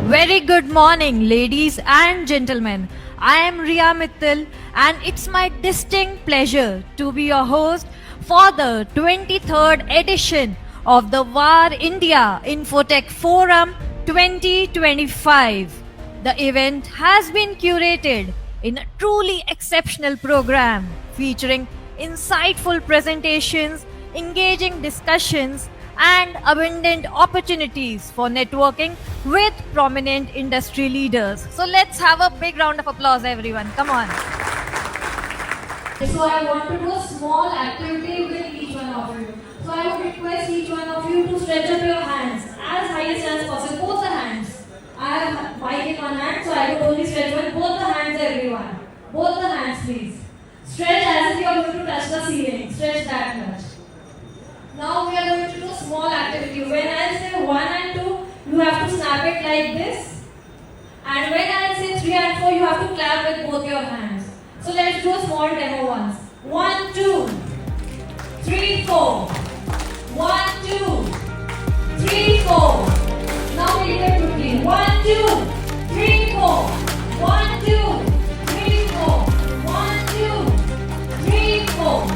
Very good morning, ladies and gentlemen. I am Riya Mittal, and it's my distinct pleasure to be your host for the 23rd edition of the VAR India Infotech Forum 2025. The event has been curated in a truly exceptional program featuring insightful presentations, engaging discussions, and abundant opportunities for networking with prominent industry leaders. So let's have a big round of applause, everyone. Come on. So I want to do a small activity with each one of you. So I would request each one of you to stretch up your hands as highest as possible. Both the hands. I have mic in one hand, so I would only stretch both the hands, everyone. Both the hands, please. Stretch as if you are going to touch the ceiling. Stretch that much. Now we are going to do a small activity. When I say 1 and 2, you have to snap it like this. And when I say 3 and 4, you have to clap with both your hands. So let's do a small demo once. 1, 2, 3, 4. 1, 2, 3, 4. Now we do it quickly. 1, 2, 3, 4. 1, 2, 3, 4. 1, 2, 3, 4.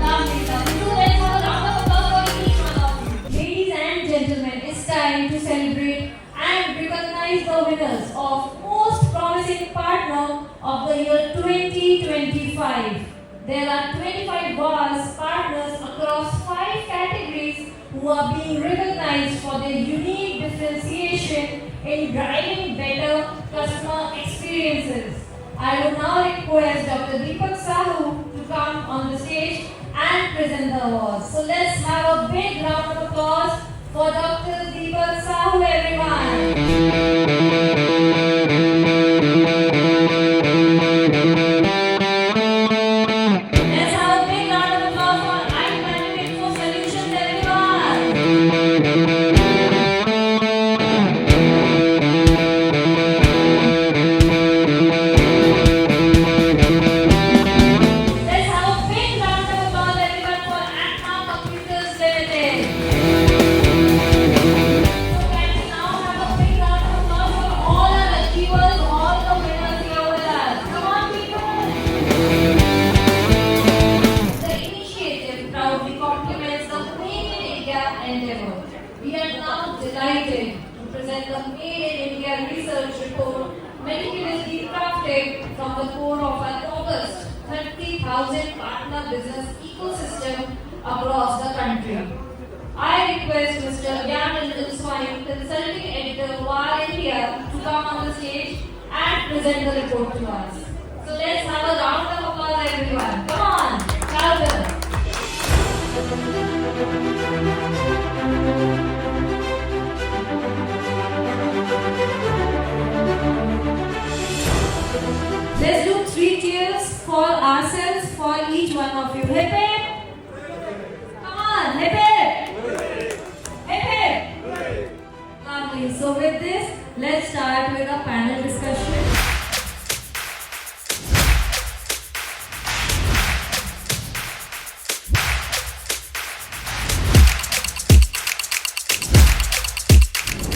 Lovely, lovely. So let's have a round of applause for each one of you. Ladies and gentlemen, it's time to celebrate and recognize the winners of Most Promising Partner of the year 2025. There are 25 VARs partners across 5 categories who are being recognized for their unique differentiation in driving better customer experiences. I would now request Dr. Deepak Sahu to come on the stage and present the awards. So let's have a big round of applause for Dr. Deepak Sahu, everyone. Let's have a big round of applause for iPad Info Solutions, everyone. Let's have a big round of applause, everyone, for Atma Computers Limited. So let's now have a big round of applause for all our achievers, all the winners here with us. Come on, people. The initiative proudly complements the Made in India endeavor. We are now delighted to present the Made in India research report meticulously crafted from the core of an August 30,000 partner business ecosystem across the country. I request Mr. Gyan Swami, Consulting Editor, VAR India, to come on the stage and present the report to us. So let's have a round of applause, everyone. Come on, louder. Let's do 3 cheers for ourselves, for each one of you. Hip hip. Come on, hip hip. Hip hip. Lovely. So with this, let's start with a panel discussion.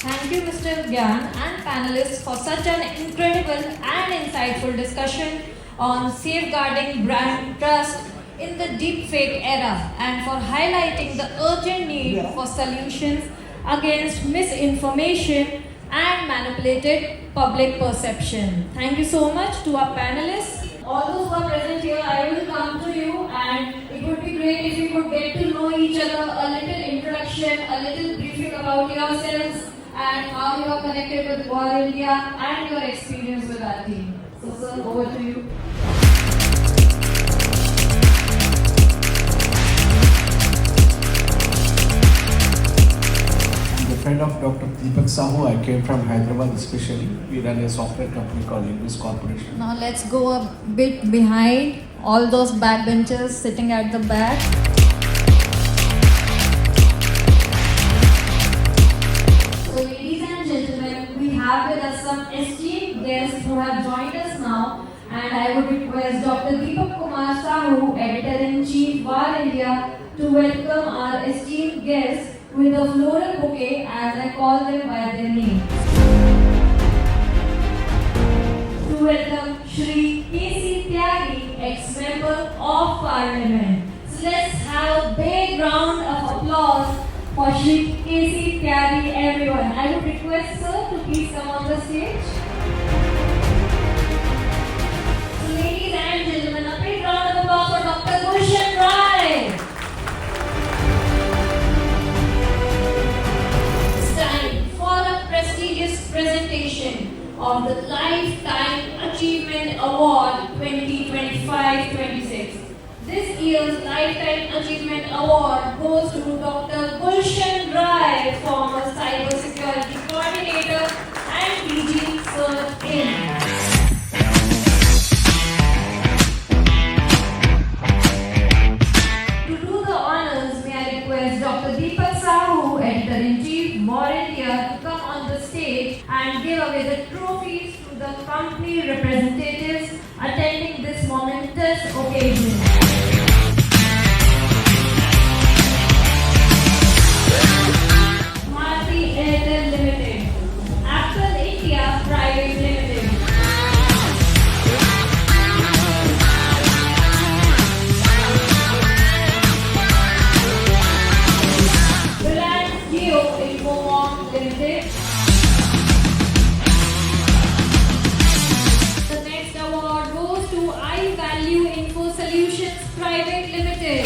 Thank you, Mr. Gyan and panelists, for such an incredible and insightful discussion on safeguarding brand trust in the deepfake era and for highlighting the urgent need for solutions against misinformation and manipulated public perception. Thank you so much to our panelists. All those who are present here, I will come to you, and it would be great if you could get to know each other, a little introduction, a little briefing about yourselves and how you are connected with VAR India and your experience with our team. So sir, over to you. I'm a friend of Dr. Deepak Sahu. I came from Hyderabad especially. We run a software company called Linguist Corporation. Now let's go a bit behind all those backbenchers sitting at the back. So ladies and gentlemen, we have with us some esteemed guests who have joined us now, and I would request Dr. Deepak Kumar Sahu, Editor-in-Chief VAR India, to welcome our esteemed guests with a floral bouquet, as I call them by their name. to welcome Shri K.C. Tyagi, ex-member of Parliament. So let's have a big round of applause for Shri K.C. Tyagi, everyone. I would request sir to please come on the stage. So ladies and gentlemen, a big round of applause for Dr. Gulshan Rai. It's time for a prestigious presentation of the Lifetime Achievement Award 2025-26. This year's Lifetime Achievement Award goes to Dr. Gulshan Rai, former Cybersecurity Coordinator and DG Cert in. To do the honors, may I request Dr. Deepak Sahu, Editor-in-Chief, More India, to come on the stage and give away the trophies to the company representatives attending this momentous occasion. Bharti Airtel Limited, Apple India Private Limited, Reliance Jio Infocom Limited. The next award goes to iValue Info Solutions Private Limited.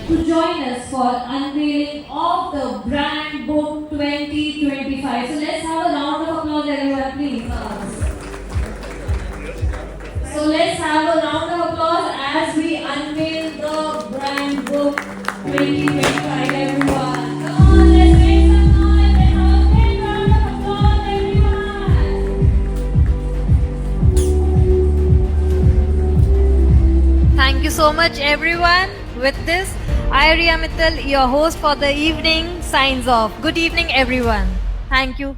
To join us for unveiling of the Brand Book 2025. So let's have a round of applause, everyone, please. So let's have a round of applause as we unveil the Brand Book 2025, everyone. Come on, let's make some noise and have a big round of applause, everyone. Thank you so much, everyone. With this, I, Riya Mittal, your host for the evening, signs off. Good evening, everyone. Thank you.